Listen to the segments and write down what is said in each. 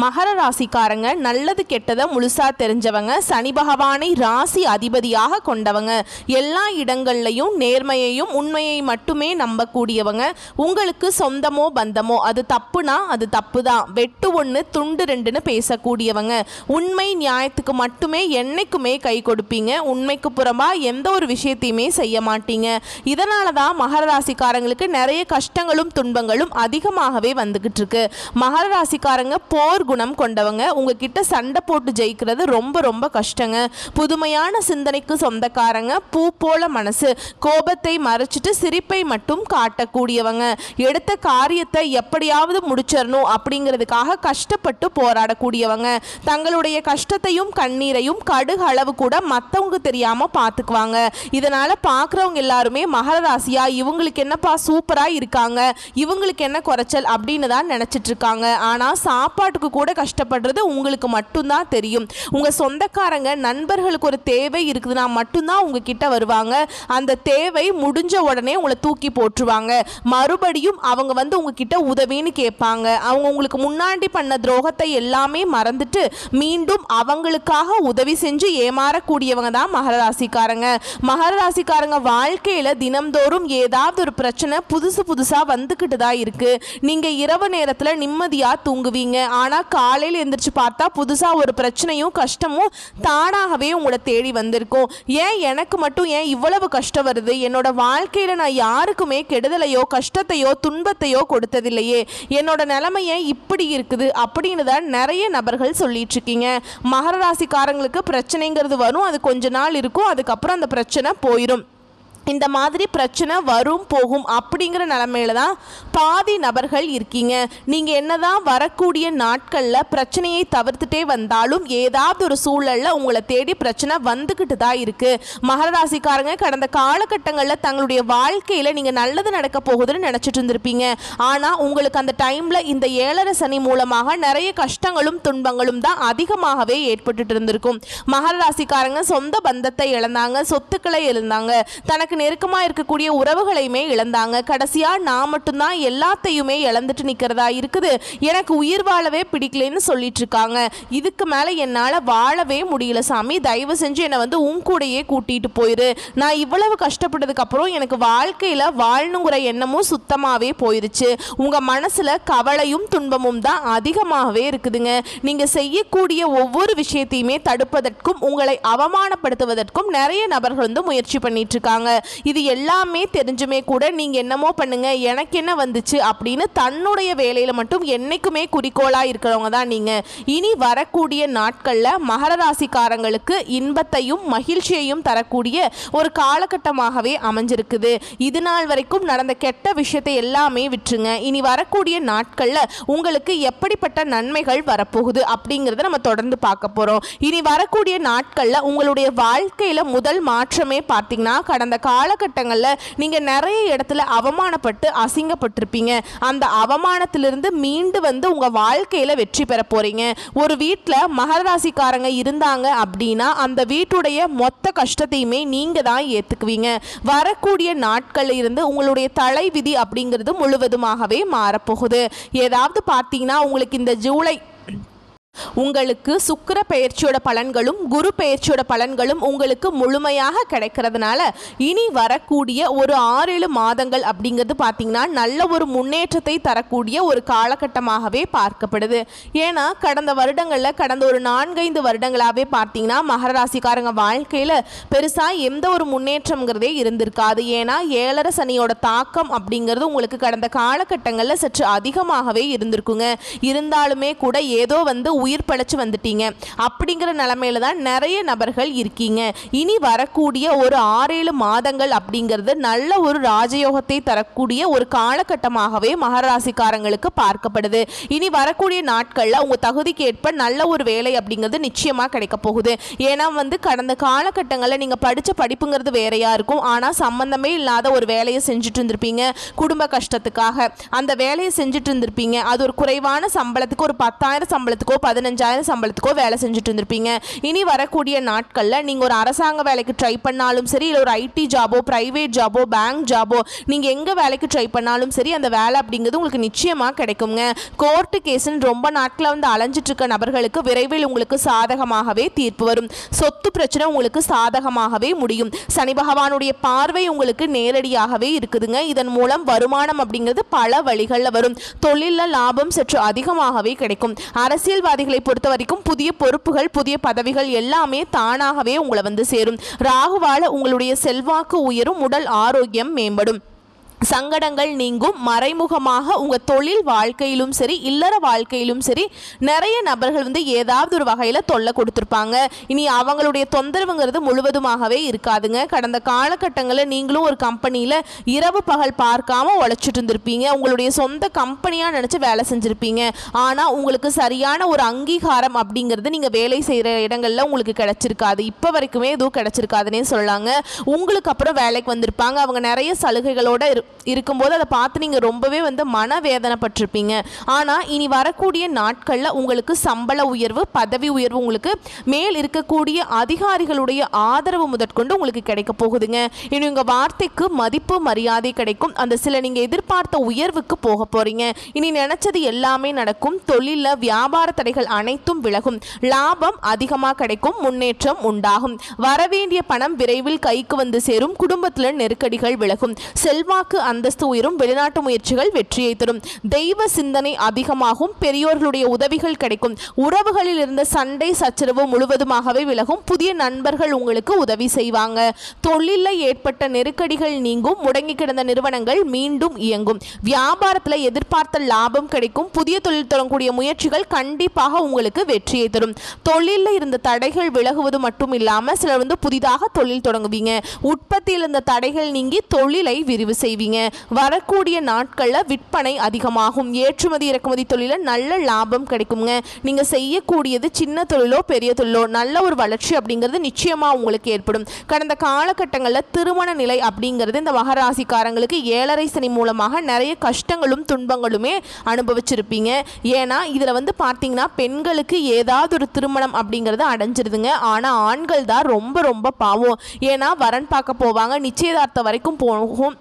மகர ராசிக்காரங்க நல்லது கெட்டதை முழுசா தெரிஞ்சவங்க, சனி பகவானை ராசி அதிபதியாக கொண்டவங்க, எல்லா இடங்கள்லையும் நேர்மையையும் உண்மையை மட்டுமே நம்பக்கூடியவங்க. உங்களுக்கு சொந்தமோ பந்தமோ அது தப்புனா அது தப்பு தான், வெட்டு ஒன்று துண்டு ரெண்டுன்னு பேசக்கூடியவங்க. உண்மை நியாயத்துக்கு மட்டுமே என்னைக்குமே கை கொடுப்பீங்க. உண்மைக்கு புறமா எந்த ஒரு விஷயத்தையுமே செய்ய மாட்டீங்க. இதனால தான் மகர ராசிக்காரங்களுக்கு நிறைய கஷ்டங்களும் துன்பங்களும் அதிகமாகவே வந்துகிட்டு இருக்கு. மகர ராசிக்காரங்க போர் குணம் கொண்டவங்க. உங்ககிட்ட சண்டை போட்டு ஜெயிக்கிறது ரொம்ப ரொம்ப கஷ்டங்க. புதுமையான சிந்தனைக்கு சொந்தக்காரங்க. பூ போல மனசு, கோபத்தை மறைச்சிட்டு சிரிப்பை மட்டும் காட்டக்கூடியவங்க. எடுத்த காரியத்தை எப்படியாவது முடிச்சிடணும் அப்படிங்கிறதுக்காக கஷ்டப்பட்டு போராடக்கூடியவங்க. தங்களுடைய கஷ்டத்தையும் கண்ணீரையும் கடுகு அளவு கூட மற்றவங்க தெரியாம பார்த்துக்குவாங்க. இதனால பார்க்குறவங்க எல்லாருமே மகர ராசியா இவங்களுக்கு என்னப்பா சூப்பரா இருக்காங்க, இவங்களுக்கு என்ன குறைச்சல் அப்படின்னு தான் நினைச்சிட்டு இருக்காங்க. ஆனா சாப்பாட்டுக்கு கூட கஷ்டப்படுறது உங்களுக்கு மட்டும்தான் தெரியும். உங்க சொந்தக்காரங்க நண்பர்களுக்கு ஒரு தேவை இருக்குதுன்னா மட்டும்தான் உங்ககிட்ட வருவாங்க. அந்த தேவை முடிஞ்ச உடனே உங்களை தூக்கி போட்டுருவாங்க. மறுபடியும் அவங்க வந்து உங்ககிட்ட உதவின்னு கேட்பாங்க. அவங்க உங்களுக்கு முன்னாடி பண்ண துரோகத்தை எல்லாமே மறந்துட்டு மீண்டும் அவங்களுக்காக உதவி செஞ்சு ஏமாறக்கூடியவங்க தான் மகர ராசிக்காரங்க. மகர ராசிக்காரங்க வாழ்க்கையில தினம்தோறும் ஏதாவது ஒரு பிரச்சனை புதுசு புதுசா வந்துகிட்டு தான் இருக்கு. நீங்க இரவு நேரத்துல நிம்மதியா தூங்குவீங்க. ஆனா காலையில் எந்திரிச்சு பார்த்தா புதுசா ஒரு பிரச்சனையும் கஷ்டமும் தானாகவே உங்களை தேடி வந்திருக்கும். ஏன் எனக்கு மட்டும் ஏன் இவ்வளவு கஷ்டம் வருது? என்னோட வாழ்க்கையில நான் யாருக்குமே கெடுதலையோ கஷ்டத்தையோ துன்பத்தையோ கொடுத்ததில்லையே, என்னோட நிலைமை ஏன் இப்படி இருக்குது அப்படின்னு தான் நிறைய நபர்கள் சொல்லிட்டு இருக்கீங்க. மகர ராசிக்காரங்களுக்கு பிரச்சனைங்கிறது வரும், அது கொஞ்ச நாள் இருக்கும், அதுக்கப்புறம் அந்த பிரச்சனை போயிடும். இந்த மாதிரி பிரச்சனை வரும் போகும் அப்படிங்கிற நிலைமையில தான் பாதி நபர்கள் இருக்கீங்க. நீங்கள் என்னதான் வரக்கூடிய நாட்களில் பிரச்சனையை தவிர்த்துட்டே வந்தாலும் ஏதாவது ஒரு சூழலில் உங்களை தேடி பிரச்சனை வந்துக்கிட்டு தான் இருக்குது. மகர ராசிக்காரங்க கடந்த காலகட்டங்களில் தங்களுடைய வாழ்க்கையில் நீங்கள் நல்லது நடக்க போகுதுன்னு நினச்சிட்டு இருந்திருப்பீங்க. ஆனால் உங்களுக்கு அந்த டைமில் இந்த 7.5 சனி மூலமாக நிறைய கஷ்டங்களும் துன்பங்களும் தான் அதிகமாகவே ஏற்பட்டுட்டு இருந்திருக்கும். மகர ராசிக்காரங்க சொந்த பந்தத்தை இழந்தாங்க, சொத்துக்களை இழந்தாங்க, தனக்கு நெருக்கமாக இருக்கக்கூடிய உறவுகளையுமே இழந்தாங்க. கடைசியா நான் மட்டும்தான் எல்லாத்தையுமே இழந்துட்டு நிற்கிறதா இருக்குது, எனக்கு உயிர் வாழவே பிடிக்கலன்னு சொல்லிட்டு இருக்காங்க. இதுக்கு மேலே என்னால் வாழவே முடியல சாமி, தயவு செஞ்சு என்னை வந்து உன் கூடையே கூட்டிட்டு போயிரு. நான் இவ்வளவு கஷ்டப்பட்டதுக்கு அப்புறம் எனக்கு வாழ்க்கையில் வாழணுங்கிற எண்ணமும் சுத்தமாகவே போயிருச்சு. உங்கள் மனசில் கவலையும் துன்பமும் தான் அதிகமாகவே இருக்குதுங்க. நீங்கள் செய்யக்கூடிய ஒவ்வொரு விஷயத்தையுமே தடுப்பதற்கும் உங்களை அவமானப்படுத்துவதற்கும் நிறைய நபர்கள் வந்து முயற்சி பண்ணிட்டு இருக்காங்க. இது எல்லாமே தெரிஞ்சுமே கூட நீங்க என்னமோ பண்ணுங்க, எனக்கு என்ன வந்துச்சு அப்படின்னு தன்னுடைய வேலையில மட்டும் என்னைக்குமே குறிக்கோளா இருக்கிறவங்க தான் நீங்க. இனி வரக்கூடிய நாட்கள்ல மகர ராசிக்காரங்களுக்கு இன்பத்தையும் மகிழ்ச்சியையும் தரக்கூடிய ஒரு காலகட்டமாகவே அமைஞ்சிருக்குது. இது நாள் வரைக்கும் நடந்த கெட்ட விஷயத்தை எல்லாமே விட்டுருங்க. இனி வரக்கூடிய நாட்கள்ல உங்களுக்கு எப்படிப்பட்ட நன்மைகள் வரப்போகுது அப்படிங்கிறத நம்ம தொடர்ந்து பார்க்க போறோம். இனி வரக்கூடிய நாட்கள்ல உங்களுடைய வாழ்க்கையில முதல் மாற்றமே பார்த்தீங்கன்னா கடந்த காலகட்டங்களில் நீங்கள் நிறைய இடத்துல அவமானப்பட்டு அசிங்கப்பட்டிருப்பீங்க. அந்த அவமானத்திலிருந்து மீண்டு வந்து உங்கள் வாழ்க்கையில் வெற்றி பெற போறீங்க. ஒரு வீட்டில் மகர ராசிக்காரங்க இருந்தாங்க அப்படின்னா அந்த வீட்டுடைய மொத்த கஷ்டத்தையுமே நீங்கள் தான் ஏற்றுக்குவீங்க. வரக்கூடிய நாட்களில் இருந்து உங்களுடைய தலைவிதி அப்படிங்கிறது முழுவதுமாகவே மாறப்போகுது. ஏதாவது பார்த்தீங்கன்னா உங்களுக்கு இந்த ஜூலை உங்களுக்கு சுக்கிர பெயர்ச்சியோட பலன்களும் குரு பெயர்ச்சியோட பலன்களும் உங்களுக்கு முழுமையாக கிடைக்கிறதுனால இனி வரக்கூடிய ஒரு 6-7 மாதங்கள் அப்படிங்கிறது பார்த்தீங்கன்னா நல்ல ஒரு முன்னேற்றத்தை தரக்கூடிய ஒரு காலகட்டமாகவே பார்க்கப்படுது. ஏன்னா கடந்த வருடங்களில் கடந்த ஒரு 4-5 வருடங்களாகவே பார்த்தீங்கன்னா மகர ராசிக்காரங்க வாழ்க்கையில் பெருசாக எந்த ஒரு முன்னேற்றம்ங்கிறதே இருந்திருக்காது. ஏன்னா 7.5 சனியோட தாக்கம் அப்படிங்கிறது உங்களுக்கு கடந்த காலகட்டங்களில் சற்று அதிகமாகவே இருந்திருக்குங்க. இருந்தாலுமே கூட ஏதோ வந்து உயிர் பழச்சு வந்துட்டீங்க அப்படிங்கிற நிலைமையில தான் நிறைய நபர்கள் இருக்கீங்க. இனி வரக்கூடிய ஒரு 6-7 மாதங்கள் அப்படிங்கிறது நல்ல ஒரு ராஜயோகத்தை தரக்கூடிய ஒரு காலகட்டமாகவே மகர ராசிக்காரங்களுக்கு பார்க்கப்படுது. இனி வரக்கூடிய நாட்கள்ல உங்க தகுதிக்கு ஏற்ப நல்ல ஒரு வேலை அப்படிங்கிறது நிச்சயமா கிடைக்க போகுது. ஏன்னா வந்து கடந்த காலகட்டங்களில் நீங்க படிச்ச படிப்புங்கிறது வேறையா இருக்கும். ஆனா சம்பந்தமே இல்லாத ஒரு வேலையை செஞ்சுட்டு இருந்திருப்பீங்க. குடும்ப கஷ்டத்துக்காக அந்த வேலையை செஞ்சுட்டு இருந்திருப்பீங்க. அது ஒரு குறைவான சம்பளத்துக்கு ஒரு 10,000 சம்பளத்துக்கோ 15,000 சம்பளத்துக்கோ வேலை செஞ்சுட்டு இருந்திருப்பீங்க. இனி வரக்கூடிய நாட்களில் நீங்கள் ஒரு அரசாங்க வேலைக்கு ட்ரை பண்ணாலும் சரி, இல்லை ஒரு ஐடி ஜாபோ, ப்ரைவேட் ஜாபோ, பேங்க் ஜாபோ, நீங்கள் எங்கே வேலைக்கு ட்ரை பண்ணாலும் சரி அந்த வேலை அப்படிங்கிறது உங்களுக்கு நிச்சயமாக கிடைக்குங்க. கோர்ட்டு கேஸுன்னு ரொம்ப நாட்களில் வந்து அலைஞ்சிட்டு இருக்க நபர்களுக்கு விரைவில் உங்களுக்கு சாதகமாகவே தீர்ப்பு வரும். சொத்து பிரச்சனை உங்களுக்கு சாதகமாகவே முடியும். சனி பகவானுடைய பார்வை உங்களுக்கு நேரடியாகவே இருக்குதுங்க. இதன் மூலம் வருமானம் அப்படிங்கிறது பல வழிகளில் வரும். தொழிலில் லாபம் சற்று அதிகமாகவே கிடைக்கும். அரசியல்வாதிகளை பொறுத்த வரைக்கும் புதிய பொறுப்புகள், புதிய பதவிகள் எல்லாமே தானாகவே உங்களை வந்து சேரும். ராகுவால உங்களுடைய செல்வாக்கு உயரும், உடல் ஆரோக்கியம் மேம்படும், சங்கடங்கள் நீங்கும். மறைமுகமாக உங்கள் தொழில் வாழ்க்கையிலும் சரி, இல்லற வாழ்க்கையிலும் சரி, நிறைய நபர்கள் வந்து ஏதாவது ஒரு வகையில் தொல்லை கொடுத்துருப்பாங்க. இனி அவங்களுடைய தொந்தரவுங்கிறது முழுவதுமாகவே இருக்காதுங்க. கடந்த காலகட்டங்களில் நீங்களும் ஒரு கம்பெனியில் இரவு பகல் பார்க்காம உழைச்சிட்டு இருந்திருப்பீங்க. உங்களுடைய சொந்த கம்பெனியாக நினச்சி வேலை செஞ்சுருப்பீங்க. ஆனால் உங்களுக்கு சரியான ஒரு அங்கீகாரம் அப்படிங்கிறது நீங்கள் வேலை செய்கிற இடங்களில் உங்களுக்கு கிடைச்சிருக்காது. இப்போ வரைக்குமே எதுவும் கிடைச்சிருக்காதுன்னே சொல்லலாங்க. உங்களுக்கு அப்புறம் வேலைக்கு வந்திருப்பாங்க. அவங்க நிறைய சலுகைகளோடு இருக்கும்போது அதை பார்த்து நீங்கள் ரொம்பவே வந்து மனவேதனைப்பட்டிருப்பீங்க. ஆனால் இனி வரக்கூடிய நாட்களில் உங்களுக்கு சம்பள உயர்வு, பதவி உயர்வு, உங்களுக்கு மேல் இருக்கக்கூடிய அதிகாரிகளுடைய ஆதரவு முதற்கொண்டு உங்களுக்கு கிடைக்க போகுதுங்க. இனி உங்கள் வார்த்தைக்கு மதிப்பு மரியாதை கிடைக்கும். அந்த சில நீங்கள் எதிர்பார்த்த உயர்வுக்கு போக போகிறீங்க. இனி நினைச்சது எல்லாமே நடக்கும். தொழிலில் வியாபார தடைகள் அனைத்தும் விலகும். லாபம் அதிகமாக கிடைக்கும். முன்னேற்றம் உண்டாகும். வரவேண்டிய பணம் விரைவில் கைக்கு வந்து சேரும். குடும்பத்தில் நெருக்கடிகள் விலகும். செல்வாக்கு அந்தஸ்து உயரும். வெளிநாட்டு முயற்சிகள் வெற்றியை தரும். தெய்வ சிந்தனை அதிகமாகும். பெரியோர்களுடைய உதவிகள் கிடைக்கும். உறவுகளில் இருந்த சண்டை சச்சரவு முழுவதுமாகவே விலகும். புதிய நண்பர்கள் உங்களுக்கு உதவி செய்வாங்க. தொழிலில் ஏற்பட்ட நெருக்கடிகள் நீங்கும். முடங்கி கிடந்த நிறுவனங்கள் மீண்டும் இயங்கும். வியாபாரத்தில் எதிர்பார்த்த லாபம் கிடைக்கும். புதிய தொழில் தொடங்கக்கூடிய முயற்சிகள் கண்டிப்பாக உங்களுக்கு வெற்றியை தரும். தொழிலில் இருந்த தடைகள் விலகுவது மட்டும் இல்லாமல் சிலர் வந்து புதிதாக தொழில் தொடங்குவீங்க. உற்பத்தியில் இருந்த தடைகள் நீங்கி தொழிலை விரிவு செய்வீங்க. வரக்கூடிய நாட்களில் விற்பனை அதிகமாகும். ஏற்றுமதி இறக்குமதி தொழிலில் நல்ல லாபம் கிடைக்குங்க. நீங்க செய்யக்கூடியது சின்ன தொழிலோ பெரிய தொழிலோ நல்ல ஒரு வளர்ச்சி அப்படிங்கிறது நிச்சயமா உங்களுக்கு ஏற்படும். கடந்த காலகட்டங்களில் திருமண நிலை அப்படிங்கிறது இந்த மகராசிக்காரங்களுக்கு 7.5 சனி மூலமாக நிறைய கஷ்டங்களும் துன்பங்களுமே அனுபவிச்சிருப்பீங்க. ஏன்னா இதில் வந்து பார்த்தீங்கன்னா பெண்களுக்கு ஏதாவது ஒரு திருமணம் அப்படிங்கிறது அடைஞ்சிருதுங்க. ஆனால் ஆண்கள் தான் ரொம்ப ரொம்ப பாவம். ஏன்னா வரன் பார்க்க போவாங்க, நிச்சயதார்த்தம் வரைக்கும் போகும்.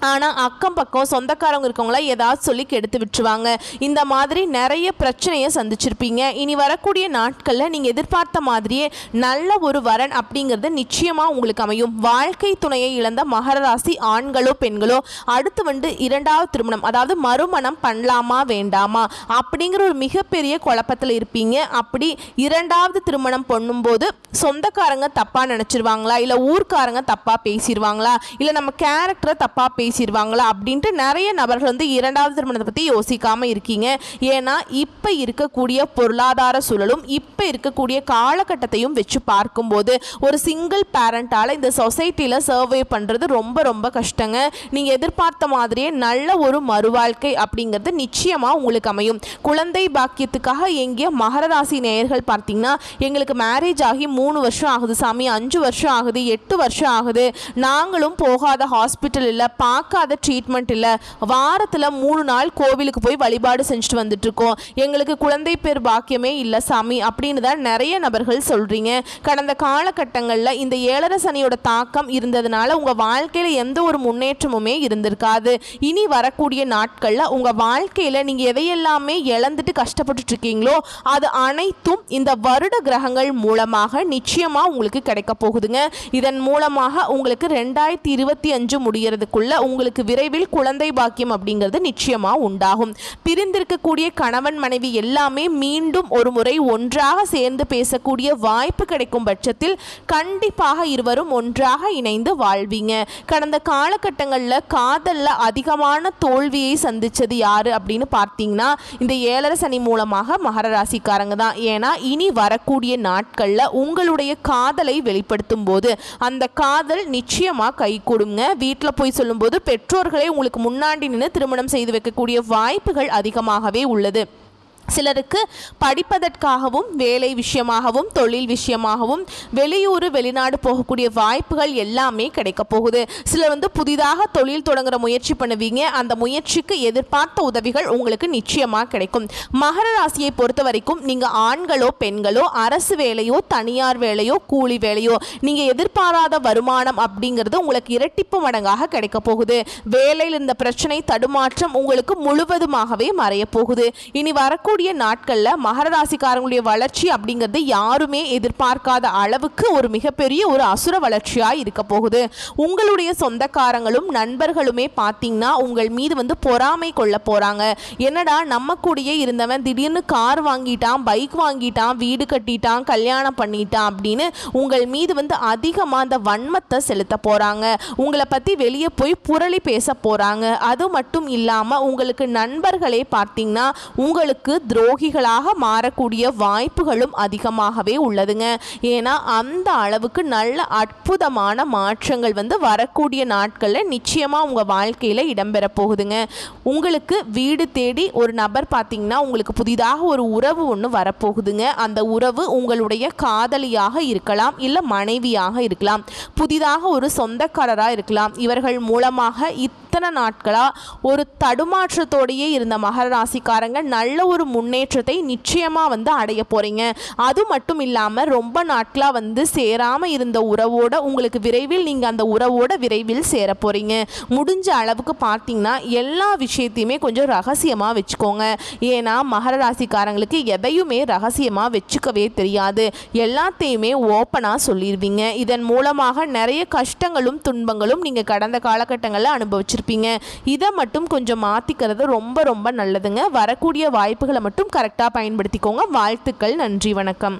ஆனால் அக்கம் பக்கம் சொந்தக்காரங்க இருக்கவங்களாம் ஏதாவது சொல்லி கெடுத்து விட்டுருவாங்க. இந்த மாதிரி நிறைய பிரச்சனையை சந்திச்சிருப்பீங்க. இனி வரக்கூடிய நாட்களில் நீங்கள் எதிர்பார்த்த மாதிரியே நல்ல ஒரு வரன் அப்படிங்கிறது நிச்சயமாக உங்களுக்கு அமையும். வாழ்க்கை துணையை இழந்த மகர ராசி ஆண்களோ பெண்களோ அடுத்து வந்து 2வது திருமணம், அதாவது மறுமணம் பண்ணலாமா வேண்டாமா அப்படிங்கிற ஒரு மிகப்பெரிய குழப்பத்தில் இருப்பீங்க. அப்படி 2வது திருமணம் பண்ணும்போது சொந்தக்காரங்க தப்பாக நினச்சிருவாங்களா, இல்லை ஊர்க்காரங்க தப்பாக பேசிடுவாங்களா, இல்லை நம்ம கேரக்டரை தப்பாக பேசிடுவாங்களா அப்படின்ட்டு நிறைய நபர்கள் வந்து 2வது திருமணத்தை பற்றி யோசிக்காமல் இருக்கீங்க. ஏன்னா இப்போ இருக்கக்கூடிய பொருளாதார சூழலும் இப்போ இருக்கக்கூடிய காலகட்டத்தையும் வச்சு பார்க்கும்போது ஒரு சிங்கிள் பேரண்டால் இந்த சொசைட்டியில் சர்வே பண்ணுறது ரொம்ப ரொம்ப கஷ்டங்க. நீங்கள் எதிர்பார்த்த மாதிரியே நல்ல ஒரு மறுவாழ்க்கை அப்படிங்கிறது நிச்சயமாக உங்களுக்கு அமையும். குழந்தை பாக்கியத்துக்காக எங்கேயோ மகர ராசி நேயர்கள் பார்த்தீங்கன்னா எங்களுக்கு மேரேஜ் ஆகி 3 வருஷம் ஆகுது சாமி, 5 வருஷம் ஆகுது, 8 வருஷம் ஆகுது, நாங்களும் போகாத ஹாஸ்பிட்டல் இல்லை, பார்க்காத ட்ரீட்மெண்ட் இல்லை, வாரத்தில் 3 நாள் கோவிலுக்கு போய் வழிபாடு செஞ்சுட்டு வந்துட்டு இருக்கோம், எங்களுக்கு குழந்தை பேர் பாக்கியமே இல்லை சாமி அப்படின்னு தான் நிறைய நபர்கள் சொல்கிறீங்க. கடந்த காலகட்டங்களில் இந்த 7.5 சனியோட தாக்கம் இருந்ததுனால உங்கள் வாழ்க்கையில் எந்த ஒரு முன்னேற்றமுமே இருந்திருக்காது. இனி வரக்கூடிய நாட்களில் உங்கள் வாழ்க்கையில் நீங்கள் எதையெல்லாமே இழந்துட்டு கஷ்டப்பட்டு இருக்கீங்களோ அது அனைத்தும் இந்த வருட கிரகங்கள் மூலமாக நிச்சயமாக உங்களுக்கு கிடைக்க போகுதுங்க. இதன் மூலமாக உங்களுக்கு 2025 முடியறதுக்குள்ள உங்களுக்கு விரைவில் குழந்தை பாக்கியம் அப்படிங்கிறது நிச்சயமாக உண்டாகும். பிரிந்திருக்கக்கூடிய கணவன் மனைவி எல்லாமே மீண்டும் ஒரு முறை ஒன்றாக சேர்ந்து பேசக்கூடிய வாய்ப்பு கிடைக்கும் பட்சத்தில் கண்டிப்பாக இருவரும் ஒன்றாக இணைந்து வாழ்வீங்க. கடந்த காலகட்டங்களில் காதலில் அதிகமான தோல்வியை சந்திச்சது யாரு அப்படின்னு பார்த்தீங்கன்னா இந்த 7.5 சனி மூலமாக மகர ராசிக்காரங்க தான். ஏன்னா இனி வரக்கூடிய நாட்களில் உங்களுடைய காதலை வெளிப்படுத்தும் போது அந்த காதல் நிச்சயமாக கை கொடுங்க. வீட்டில் போய் சொல்லும்போது பெற்றோர்களே உங்களுக்கு முன்னாடி நின்று திருமணம் செய்து வைக்கக்கூடிய வாய்ப்புகள் அதிகமாகவே உள்ளது. சிலருக்கு படிப்பதற்காகவும் வேலை விஷயமாகவும் தொழில் விஷயமாகவும் வெளியூர் வெளிநாடு போகக்கூடிய வாய்ப்புகள் எல்லாமே கிடைக்க போகுது. சிலர் புதிதாக தொழில் தொடங்குற முயற்சி பண்ணுவீங்க. அந்த முயற்சிக்கு எதிர்பார்த்த உதவிகள் உங்களுக்கு நிச்சயமாக கிடைக்கும். மகர ராசியை பொறுத்த வரைக்கும் நீங்கள் ஆண்களோ பெண்களோ அரசு வேலையோ தனியார் வேலையோ கூலி வேலையோ நீங்கள் எதிர்பாராத வருமானம் அப்படிங்கிறது உங்களுக்கு இரட்டிப்பு மடங்காக கிடைக்க போகுது. வேலையில் இருந்த பிரச்சனை தடுமாற்றம் உங்களுக்கு முழுவதுமாகவே மறைய போகுது. இனி வரக்கூடிய நாட்கள்ல மகர ராசிக்காரங்களுடைய வளர்ச்சி அப்படிங்கிறது யாருமே எதிர்பார்க்காத அளவுக்கு ஒரு மிகப்பெரிய ஒரு அசுர வளர்ச்சியாய் இருக்க போகுது. உங்களுடைய சொந்தக்காரங்களும் நண்பர்களுமே பார்த்தீங்கன்னா உங்கள் மீது பொறாமை கொள்ள போறாங்க. என்னடா நம்ம கூடயே இருந்தவன் திடீர்னு கார் வாங்கிட்டான், பைக் வாங்கிட்டான், வீடு கட்டிட்டான், கல்யாணம் பண்ணிட்டான் அப்படின்னு உங்கள் மீது அதிகமாக அந்த வன்மத்தை செலுத்த போறாங்க. உங்களை பத்தி வெளியே போய் புரளி பேச போறாங்க. அது மட்டும் இல்லாம உங்களுக்கு நண்பர்களே பார்த்தீங்கன்னா உங்களுக்கு துரோகிகளாக மாறக்கூடிய வாய்ப்புகளும் அதிகமாகவே உள்ளதுங்க. ஏன்னா அந்த அளவுக்கு நல்ல அற்புதமான மாற்றங்கள் வரக்கூடிய நாட்களில் நிச்சயமா உங்க வாழ்க்கையில இடம்பெற போகுதுங்க. உங்களுக்கு வீடு தேடி ஒரு நபர் பார்த்தீங்கன்னா உங்களுக்கு புதிதாக ஒரு உறவு ஒன்று வரப்போகுதுங்க. அந்த உறவு உங்களுடைய காதலியாக இருக்கலாம், இல்லை மனைவியாக இருக்கலாம், புதிதாக ஒரு சொந்தக்காரராக இருக்கலாம். இவர்கள் மூலமாக இத்தனை நாட்களா ஒரு தடுமாற்றத்தோடையே இருந்த மகர ராசிக்காரங்க நல்ல ஒரு முன்னேற்றத்தை நிச்சயமா அடைய போறீங்க. அது மட்டும் இல்லாம ரொம்ப நாட்களா சேராம இருந்த உறவோட உங்களுக்கு விரைவில் நீங்க அந்த உறவோட விரைவில் சேர போறீங்க. முடிஞ்ச அளவுக்கு பார்த்தீங்கன்னா எல்லா விஷயத்தையுமே கொஞ்சம் ரகசியமா வச்சுக்கோங்க. ஏன்னா மகர ராசிக்காரங்களுக்கு எதையுமே ரகசியமா வச்சுக்கவே தெரியாது. எல்லாத்தையுமே ஓப்பனா சொல்லிடுவீங்க. இதன் மூலமாக நிறைய கஷ்டங்களும் துன்பங்களும் நீங்க கடந்த காலகட்டங்களில் அனுபவிச்சிருப்பீங்க. இதை மட்டும் கொஞ்சம் மாத்திக்கிறது ரொம்ப ரொம்ப நல்லதுங்க. வரக்கூடிய வாய்ப்புகளை மட்டும் கரெக்டாக பயன்படுத்திக்கோங்க. வாழ்த்துக்கள். நன்றி. வணக்கம்.